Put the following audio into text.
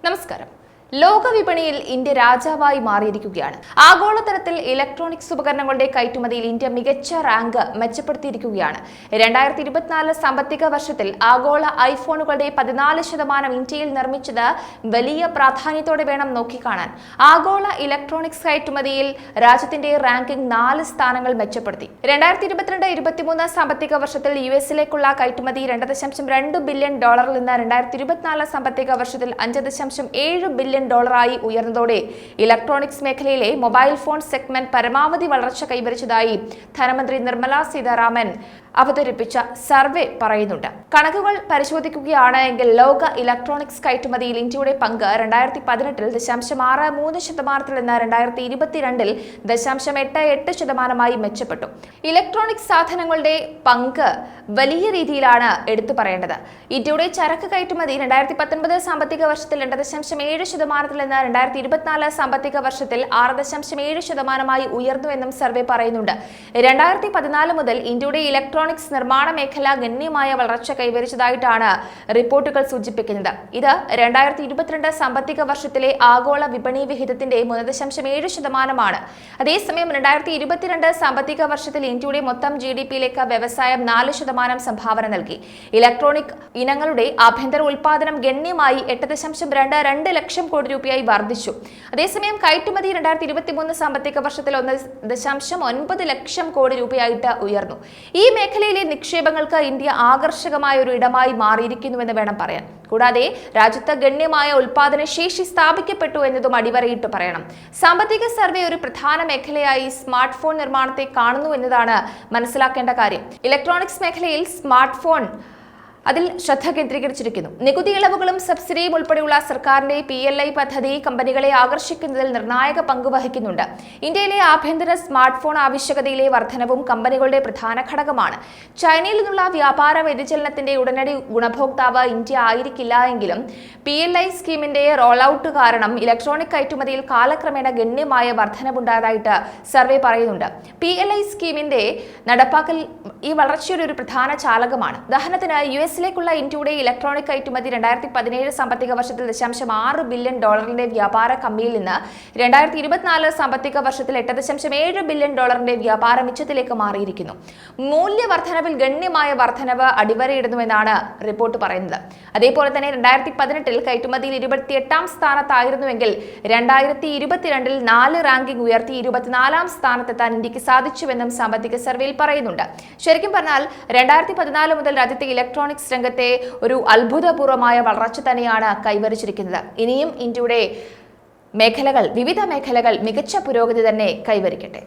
നമസ്കാരം. ലോകവിപണിയിൽ ഇന്ത്യ രാജാവായി മാറിയിരിക്കുകയാണ്. ആഗോളതലത്തിൽ ഇലക്ട്രോണിക്സ് ഉപകരണങ്ങളുടെ കയറ്റുമതിയിൽ ഇന്ത്യ മികച്ച റാങ്ക് മെച്ചപ്പെടുത്തിയിരിക്കുകയാണ്. 2024 സാമ്പത്തിക വർഷത്തിൽ ആഗോള ഐഫോണുകളുടെ 14% ഇന്ത്യയിൽ നിർമ്മിച്ചത് വലിയ പ്രാധാന്യത്തോടെ വേണം നോക്കിക്കാണാൻ. ആഗോള ഇലക്ട്രോണിക്സ് കയറ്റുമതിയിൽ രാജ്യത്തിന്റെ റാങ്കിംഗ് 4 സ്ഥാനങ്ങൾ മെച്ചപ്പെടുത്തി. 2022-23 സാമ്പത്തിക വർഷത്തിൽ യുഎസിലേക്കുള്ള കയറ്റുമതി $2.2 ബില്യൺ നിന്ന് 2024 സാമ്പത്തിക വർഷത്തിൽ $5.7 ബില്യൺ ഡോളറായി ഉയർന്നതോടെ ഇലക്ട്രോണിക്സ് മേഖലയിലെ മൊബൈൽ ഫോൺ സെഗ്മെന്റ് പരമാവധി വളർച്ച കൈവരിച്ചതായി ധനമന്ത്രി നിർമ്മല സീതാരാമൻ അവതരിപ്പിച്ച സർവേ പറയുന്നുണ്ട്. കണക്കുകൾ പരിശോധിക്കുകയാണ് എങ്കിൽ ലോക ഇലക്ട്രോണിക്സ് കയറ്റുമതിയിൽ ഇന്ത്യയുടെ പങ്ക് 2018 0.63% നിന്ന് 2022 0.88% മെച്ചപ്പെട്ടു. ഇലക്ട്രോണിക്സ് സാധനങ്ങളുടെ പങ്ക് വലിയ രീതിയിലാണ് എടുത്തു പറയേണ്ടത്. ഇന്ത്യയുടെ ചരക്ക് കയറ്റുമതി 2019 സാമ്പത്തിക വർഷത്തിൽ 2.7% നിന്ന് 2024 സാമ്പത്തിക വർഷത്തിൽ 6.7% ഉയർന്നുവെന്നും സർവേ പറയുന്നുണ്ട്. 2014 മുതൽ ഇന്ത്യയുടെ ഇലക്ട്രോണിക്സ് നിർമ്മാണ മേഖല ഗണ്യമായ വളർച്ച കൈവരിച്ചതായിട്ടാണ് റിപ്പോർട്ടുകൾ സൂചിപ്പിക്കുന്നത്. ഇത് 2022 സാമ്പത്തിക വർഷത്തിലെ ആഗോള വിപണി വിഹിതത്തിന്റെ 3.7%. അതേസമയം 2022 സാമ്പത്തിക വർഷത്തിൽ ഇന്ത്യയുടെ മൊത്തം GDPയിലേക്ക് വ്യവസായം 4% സംഭാവന നൽകി. ഇലക്ട്രോണിക് ഇനങ്ങളുടെ ആഭ്യന്തര ഉൽപാദനം ഗണ്യമായി 8.22 ലക്ഷം കോടി രൂപയായി വർദ്ധിച്ചു. അതേസമയം കയറ്റുമതി 2023 സാമ്പത്തിക വർഷത്തിൽ 1.9 ലക്ഷം കോടി രൂപയായിട്ട് ഉയർന്നു. ഈ മേഖലയിലെ നിക്ഷേപങ്ങൾക്ക് ഇന്ത്യ ആകർഷകമായ ഒരു ഇടമായി മാറിയിരിക്കുന്നുവെന്ന് വേണം പറയാൻ. കൂടാതെ രാജ്യത്ത് ഗണ്യമായ ഉൽപാദന ശേഷി സ്ഥാപിക്കപ്പെട്ടു എന്നതും അടിവരയിട്ട് പറയണം. സാമ്പത്തിക സർവേ ഒരു പ്രധാന മേഖലയായി സ്മാർട്ട് ഫോൺ നിർമ്മാണത്തെ കാണുന്നു എന്നതാണ് മനസ്സിലാക്കേണ്ട കാര്യം. ഇലക്ട്രോണിക്സ് മേഖലയിൽ സ്മാർട്ട് ഫോൺ അതിൽ ശ്രദ്ധ കേന്ദ്രീകരിച്ചിരിക്കുന്നു. നികുതി ഇളവുകളും സബ്സിഡിയും ഉൾപ്പെടെയുള്ള സർക്കാരിന്റെ PLI പദ്ധതി കമ്പനികളെ ആകർഷിക്കുന്നതിൽ നിർണായക പങ്ക് വഹിക്കുന്നുണ്ട്. ഇന്ത്യയിലെ ആഭ്യന്തര സ്മാർട്ട് ഫോൺ ആവശ്യകതയിലെ വർധനവും കമ്പനികളുടെ പ്രധാന ഘടകമാണ്. ചൈനയിൽ നിന്നുള്ള വ്യാപാര വ്യതിചലനത്തിന്റെ ഉടനടി ഗുണഭോക്താവ് ഇന്ത്യ ആയിരിക്കില്ല എങ്കിലും PLI സ്കീമിന്റെ റോൾ ഔട്ട് കാരണം ഇലക്ട്രോണിക് കയറ്റുമതിയിൽ കാലക്രമേണ ഗണ്യമായ വർധനവുണ്ടായതായിട്ട് സർവേ പറയുന്നുണ്ട്. PLI സ്കീമിന്റെ നടപ്പാക്കൽ ഈ വളർച്ചയുടെ ഒരു പ്രധാന ചാലകമാണ്. ഉദാഹരണത്തിന് യുഎസിലേക്കുള്ള ഇന്ത്യയുടെ ഇലക്ട്രോണിക് കയറ്റുമതി 2017 സാമ്പത്തിക വർഷത്തിൽ $6 ബില്യൺ വ്യാപാര കമ്മിയിൽ നിന്ന് 2024 സാമ്പത്തിക വർഷത്തിൽ $8.7 ബില്യൺ വ്യാപാര മിച്ചത്തിലേക്ക് മാറിയിരിക്കുന്നു. മൂല്യവർദ്ധനവിൽ ഗണ്യമായ വർധനവ് അടിവരയിടുന്നുവെന്നാണ് റിപ്പോർട്ട് പറയുന്നത്. അതേപോലെ തന്നെ 2018 കയറ്റുമതിയിൽ 28ാം സ്ഥാനത്തായിരുന്നുവെങ്കിൽ 2022 4 റാങ്കിംഗ് ഉയർത്തി 24ാം സ്ഥാനത്തെത്താൻ ഇന്ത്യക്ക് സാധിച്ചുവെന്നും സാമ്പത്തിക സർവേയിൽ പറയുന്നുണ്ട്. ശരിക്കും പറഞ്ഞാൽ 2014 മുതൽ രാജ്യത്തെ ഇലക്ട്രോണിക്സ് രംഗത്തെ ഒരു അത്ഭുതപൂർവമായ വളർച്ച തന്നെയാണ് കൈവരിച്ചിരിക്കുന്നത്. ഇനിയും ഇന്ത്യയുടെ വിവിധ മേഖലകൾ മികച്ച പുരോഗതി തന്നെ കൈവരിക്കട്ടെ.